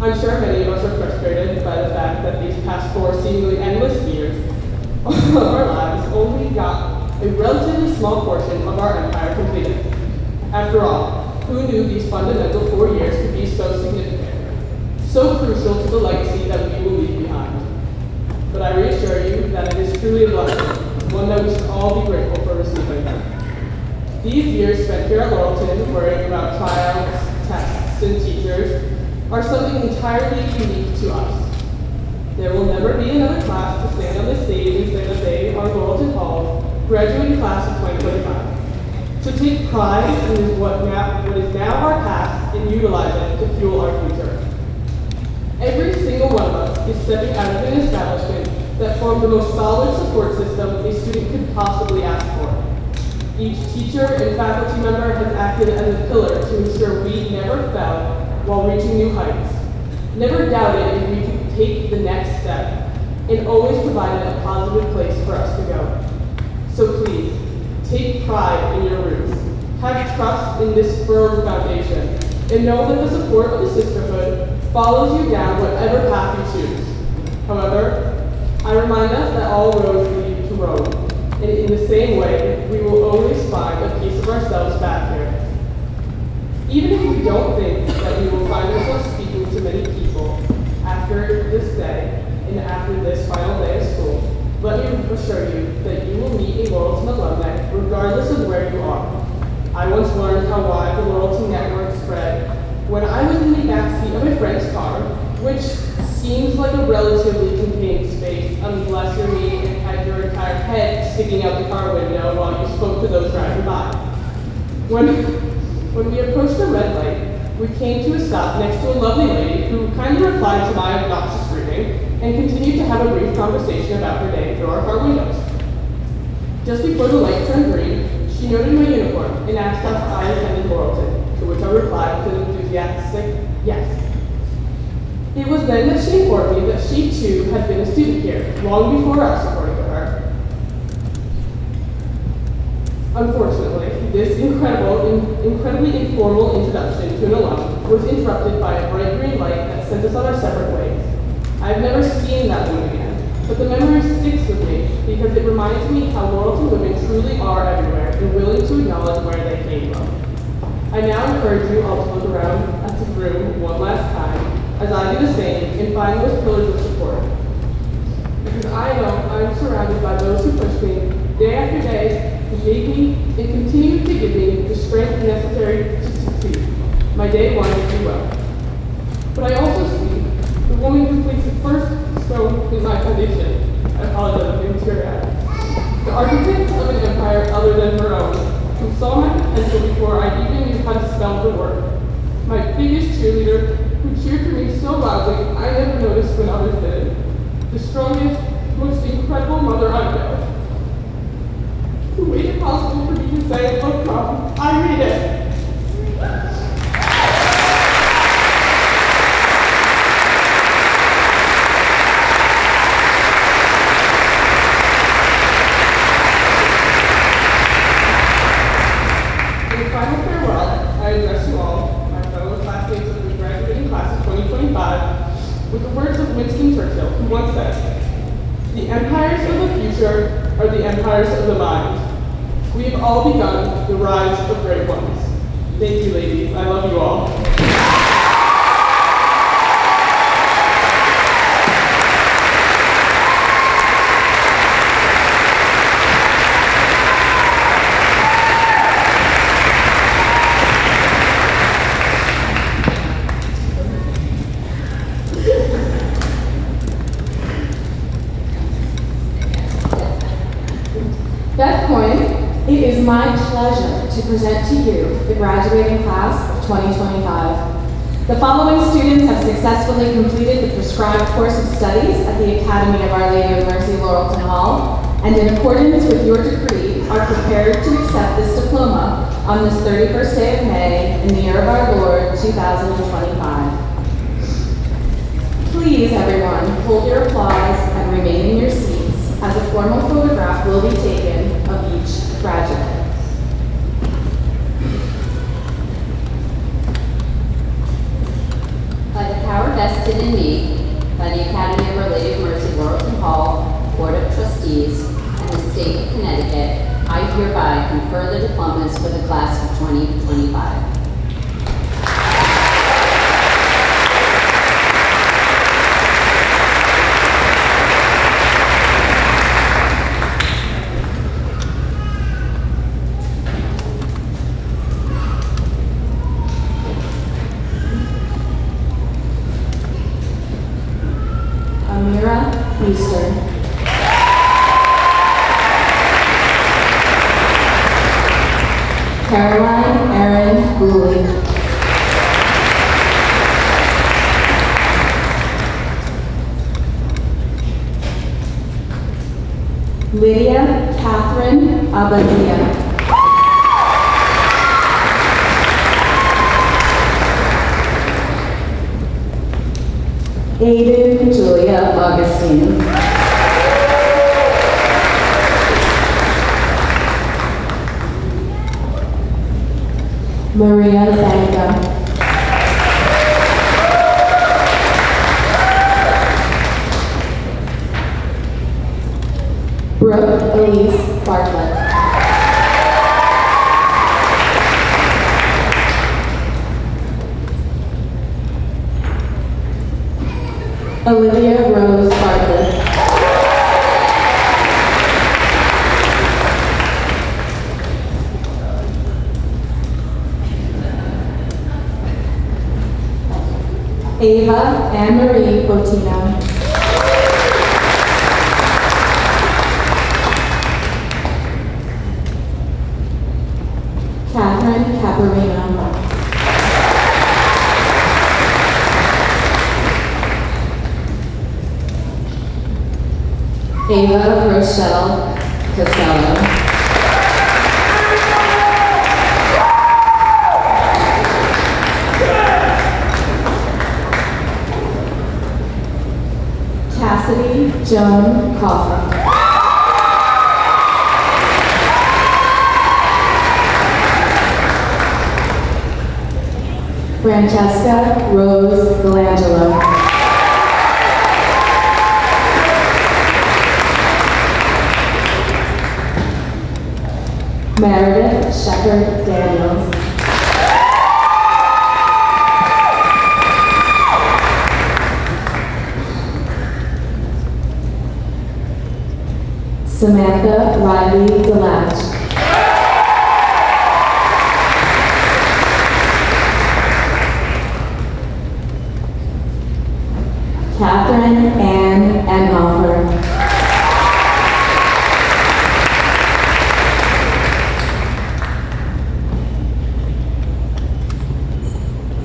I'm sure many of us are frustrated by the fact that these past 4 seemingly endless years of our lives only got a relatively small portion of our empire completed. After all, who knew these fundamental 4 years could be so significant, so crucial to the legacy that we will leave behind? But I reassure you that it is truly a blessing, one that we should all be grateful for receiving. These years spent here at Lauralton worrying about trials, tests, and teachers are something entirely unique to us. There will never be another class to stand on this stage and say that they are Lauralton Hall's graduating class of 2025. So take pride in what is now our past and utilize it to fuel our future. Every single one of us is stepping out of an establishment that formed the most solid support system a student could possibly ask for. Each teacher and faculty member has acted as a pillar to ensure we never fell while reaching new heights, never doubted if we could take the next step, and always provided a positive place for us to go. So please, take pride in your roots, Have trust in this firm foundation, and know that the support of the sisterhood follows you down whatever path you choose. However, I remind us that all roads lead to Rome, and in the same way, we will always find a piece of ourselves back here. Even if we don't think that we will find ourselves speaking to many people after this day and after this final day of school, let me assure you that you will meet a Lauralton alumni regardless of where you are. I once learned how wide the Lauralton network spread when I was in the backseat of a friend's car, which seems like a relatively contained space unless you're me and had your entire head sticking out the car window while you spoke to those driving by. When we approached the red light, we came to a stop next to a lovely lady who kindly replied to my obnoxious greeting and continued to have a brief conversation about her day through our car windows. Just before the light turned green, she noted my uniform and asked if I attended Lauralton, to which I replied with an enthusiastic yes. It was then that she informed me that she too had been a student here, long before us, according to her. Unfortunately, this incredibly informal introduction to an alum was interrupted by a bright green light that sent us on our separate ways. I've never seen that woman again, but the memory sticks with me because it reminds me how Lauralton women truly are everywhere and willing to acknowledge where they came from. I now encourage you all to look around at the room one last time, as I do the same, and find those pillars of support. Because I know I'm surrounded by those who push me day after day, who gave me and continue to give me the strength necessary to succeed. My day one, if you will. But I also see the woman who placed the first stone in my foundation. I apologize, I'm being teary-eyed. The architect of an empire other than her own, who saw my potential before I even knew how to spell the word. My biggest cheerleader, who cheered for me so loudly I never noticed when others did. The strongest, most incredible mother I know. Who made it possible for me to say, look, Mom, I read it. In a final farewell, I address you all, my fellow classmates of the graduating class of 2025, with the words of Winston Churchill, who once said, "The empires of the future are the empires of the mind." We have all begun the rise of great ones. Thank you, ladies. I love you all. Beth Coyne, it is my pleasure to present to you the graduating class of 2025. The following students have successfully completed the prescribed course of studies at the Academy of Our Lady of Mercy, Lauralton Hall, and in accordance with your decree, are prepared to accept this diploma on this 31st day of May in the year of our Lord, 2025. Please, everyone, hold your applause and remain in your seats as a formal photograph will be taken of each graduate. By the power vested in me by the Academy of Our Lady of Mercy, Lauralton Hall, Board of Trustees, and the State of Connecticut, I hereby confer the diplomas for the class of 2025. Eastern. Caroline Erin Gooley. Lydia Catherine Abazia. Aiden Julia Augustine. Maria Banga. Brooke Elise Bartlett. Olivia Rose Bartlett. Ava Anne-Marie Botino. Catherine Caparino. Ava Rochelle Costello. Cassidy Joan Coughlin. Francesca Rose Delangelo. Meredith Shepherd Daniels. Samantha Riley Delatch. Catherine Ann Enhofer.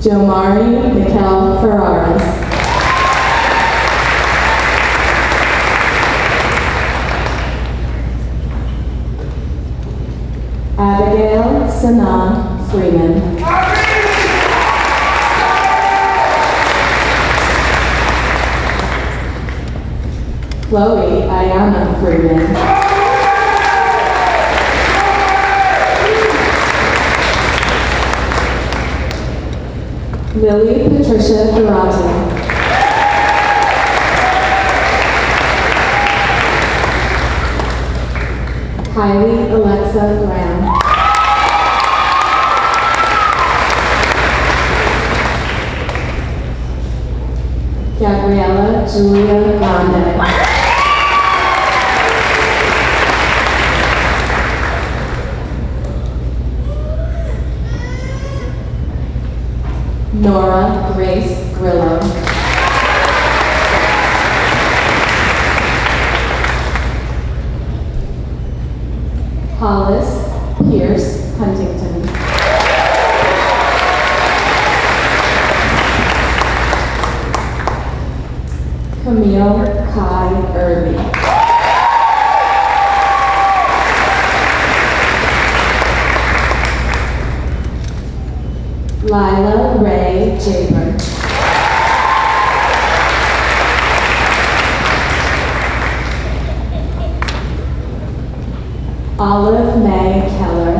Jomari Mikel Ferraris. Abigail Sana Freeman. Chloe Ayana Freeman. Lily Patricia Durante. Kylie Alexa Graham. Gabriella Julia Grande. Nora Grace Grillo. Hollis Pierce Huntington. Camille Kai Irby. Lila Ray Jaber. Olive May Keller.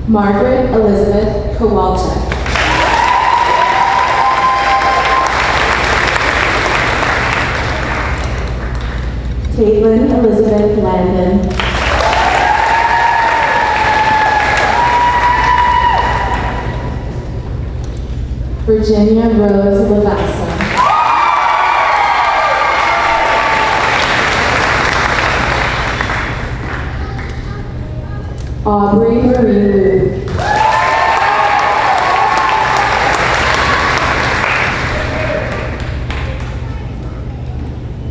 Margaret Elizabeth Kowalczyk. Caitlin Elizabeth Landon. Virginia Rose Lavassa. Aubrey Marie Wu.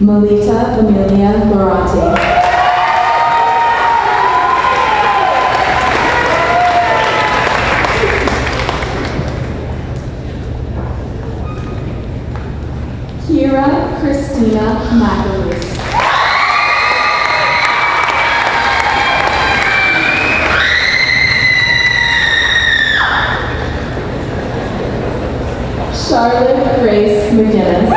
Melita Amelia Moratti. Kira Christina McAleese. Charlotte Grace McGinnis.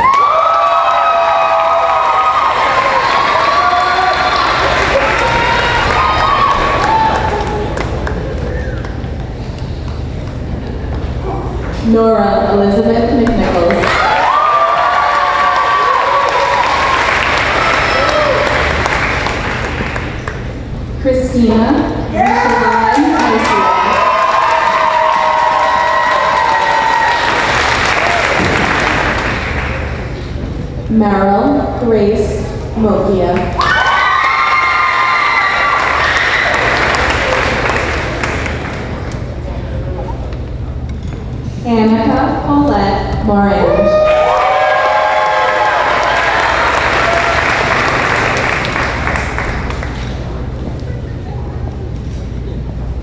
Nora Elizabeth McNichols. Christina Micheline Garcia. Meryl Grace Mokia. Annika Paulette Morange.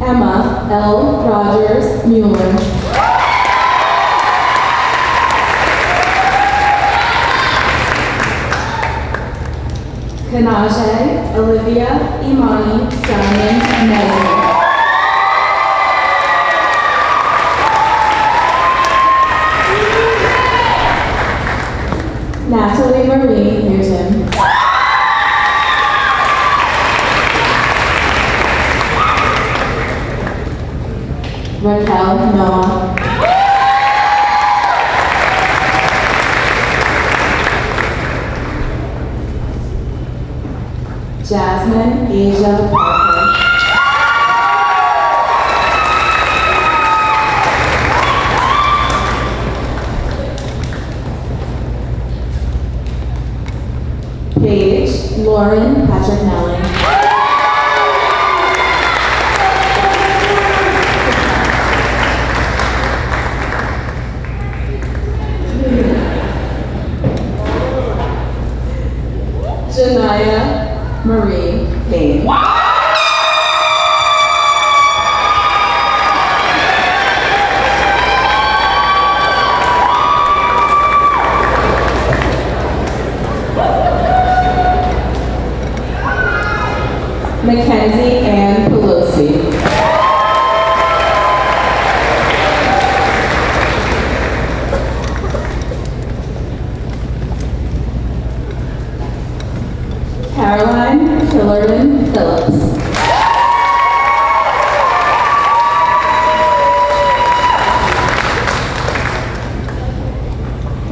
Emma L. Rogers Mueller. Kanaje Olivia Imani Diamond Nesbitt. Natalie Marie Newton. Raquel Noah. Jasmine Asia Parker. Paige Lauren Patrick Nelly. Janaya Marie Payne. Mackenzie Ann Pelosi. Caroline Killerman Phillips.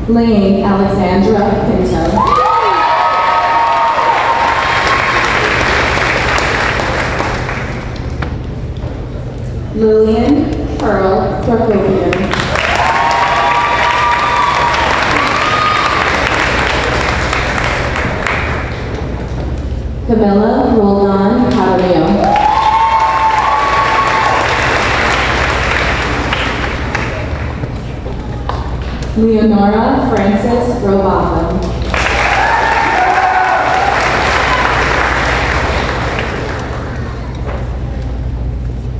Lane Alexandra Pinto. Lillian Pearl Prokopian. Camilla Roldan Caballero. Leonora Frances Robahan.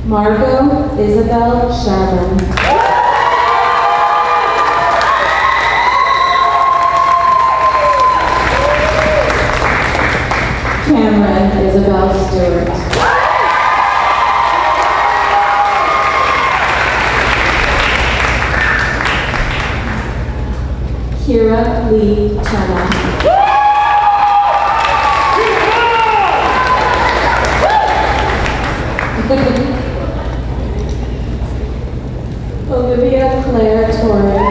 Margot Isabel Sherman. Cameron Isabel Stewart. Kira Lee Turner. Olivia Claire Torrey.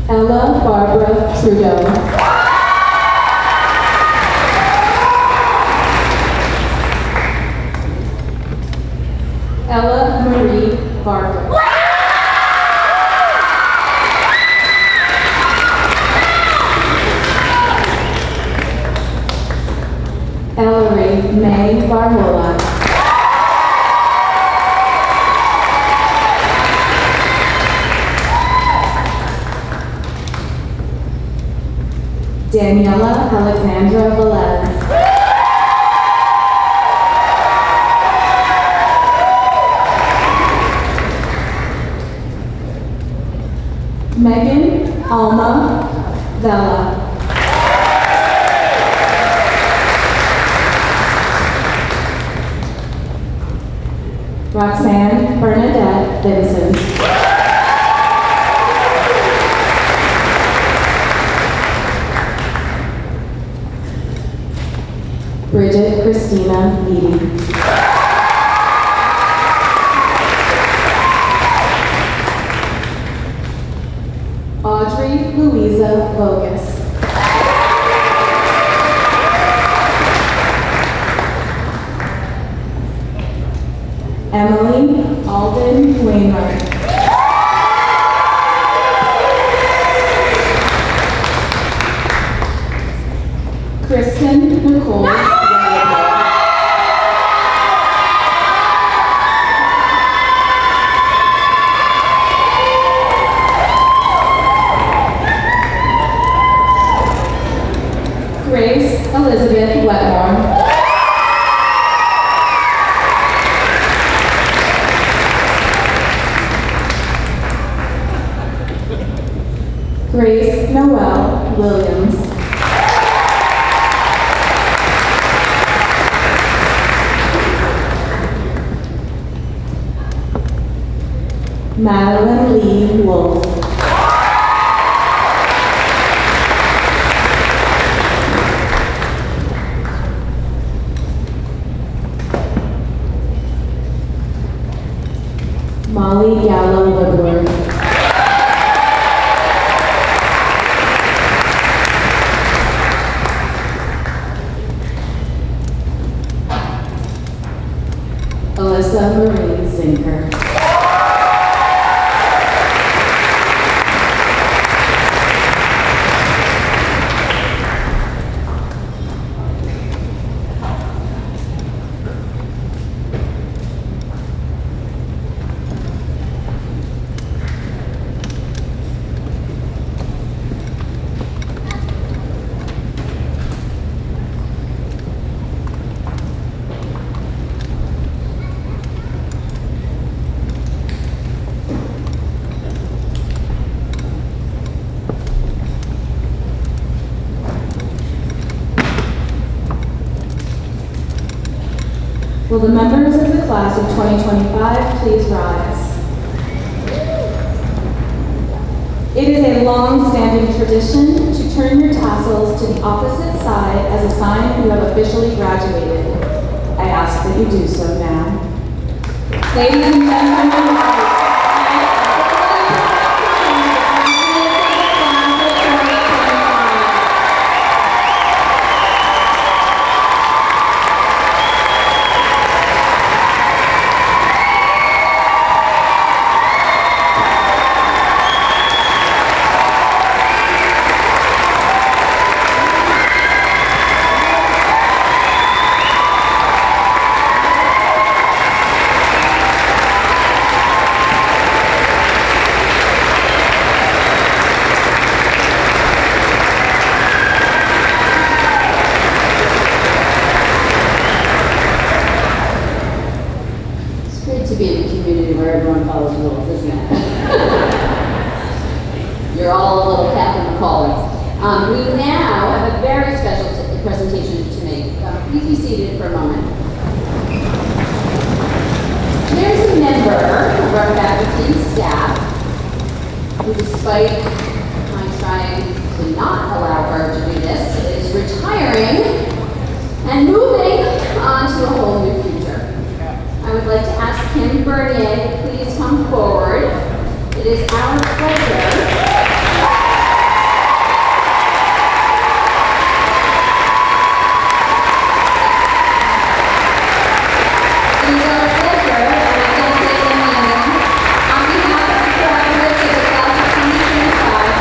Ella Barbara Trudeau. Ella Marie Barker. Ellery May Barhola. Daniela Alexandra Velez. Megan Alma Vela. Roxanne Bernadette Vincent. Christina Beatty. Audrey Louisa Vogus. Emily Alden Wainwright. Kristen Nicole Wainwright. Grace Elizabeth Wetmore. Grace Noel Williams. Madeline Lee Wolf. Molly Gallo Woodward. Alyssa Marie Zinker. Will the members of the class of 2025 please rise? It is a long-standing tradition to turn your tassels to the opposite side as a sign you have officially graduated. I ask that you do so now. Ladies and gentlemen, to be in a community where everyone follows rules, isn't it? You're all a little Captain Macaulay. We now have a very special presentation to make. Please be seated for a moment. There's a member of our faculty and staff who, despite my trying to not allow her to do this, is retiring and moving on to a whole new future. I would like to ask Kim Bernier to please come forward. It is our pleasure. It is our pleasure, and I can't say it in meaning, on behalf of the graduates of the class of 2025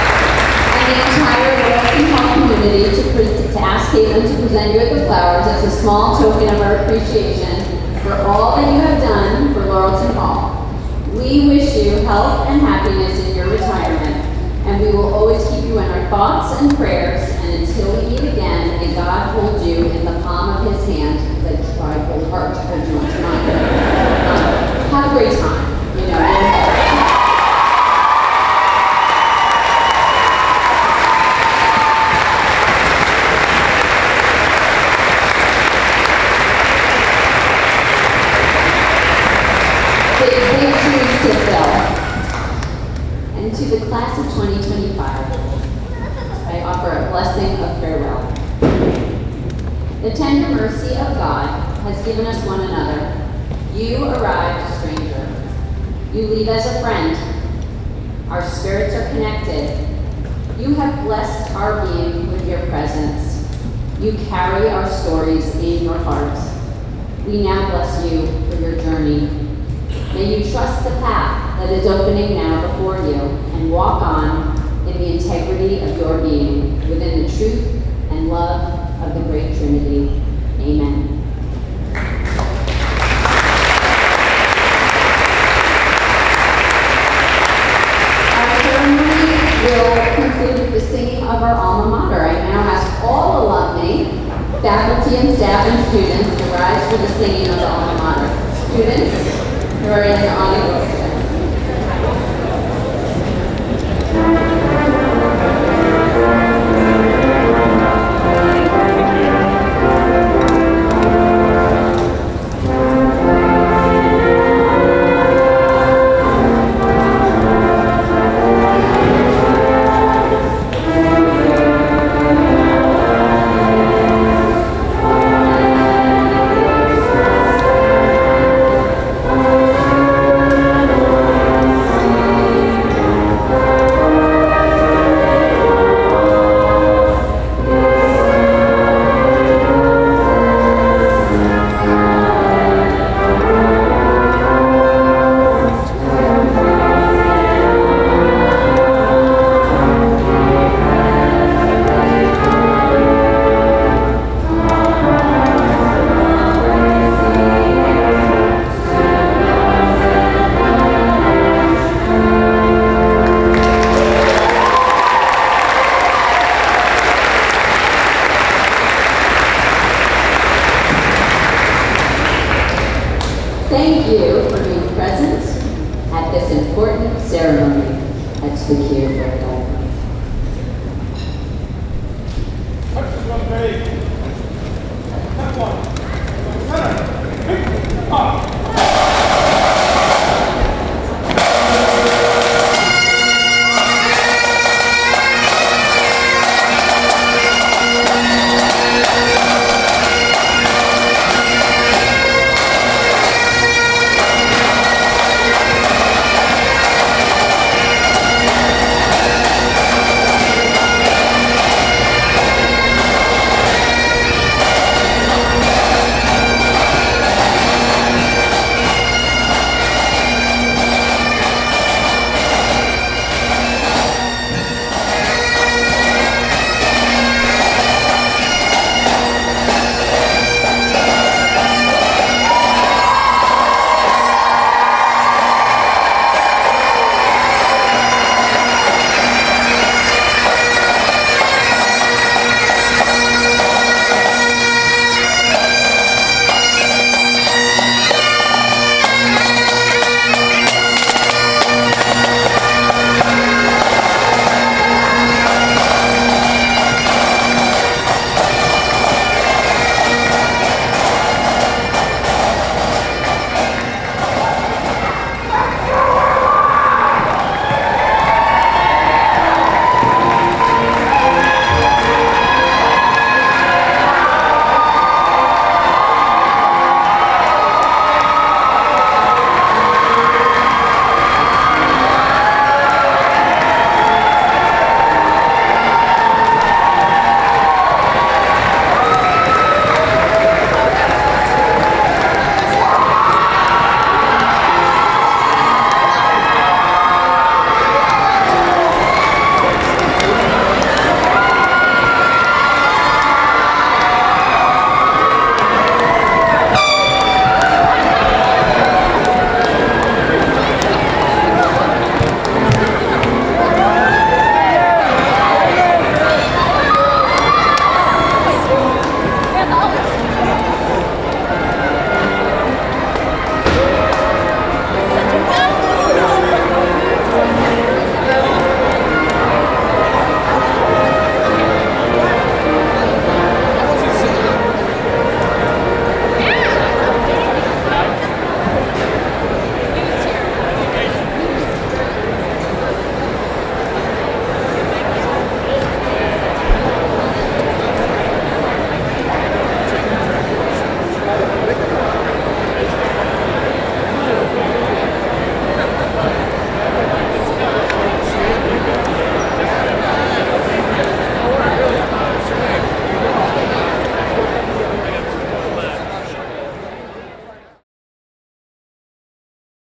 and the entire Lauralton Hall community to ask Caitlin to present you with the flowers as a small token of our appreciation for all that you have done for Lauralton Hall. We wish you health and happiness in your retirement, and we will always keep you in our thoughts and prayers, and until we meet again, may God hold you in the palm of his hand, that's why I hold hard to hold you onto mine. Have a great time, you know. Big shoes to fill. And to the class of 2025, I offer a blessing of farewell. The tender mercy of God has given us one another. You arrived a stranger. You leave as a friend. Our spirits are connected. You have blessed our being with your presence. You carry our stories in your hearts. We now bless you for your journey. May you trust the path that is opening now before you and walk on in the integrity of your being within the truth and love of the great Trinity. Amen. Will conclude with the singing of our alma mater. I now ask all alumni, faculty and staff and students to rise for the singing of the alma mater. Students who are in the audience. Thank you for being present at this important ceremony at Spokane.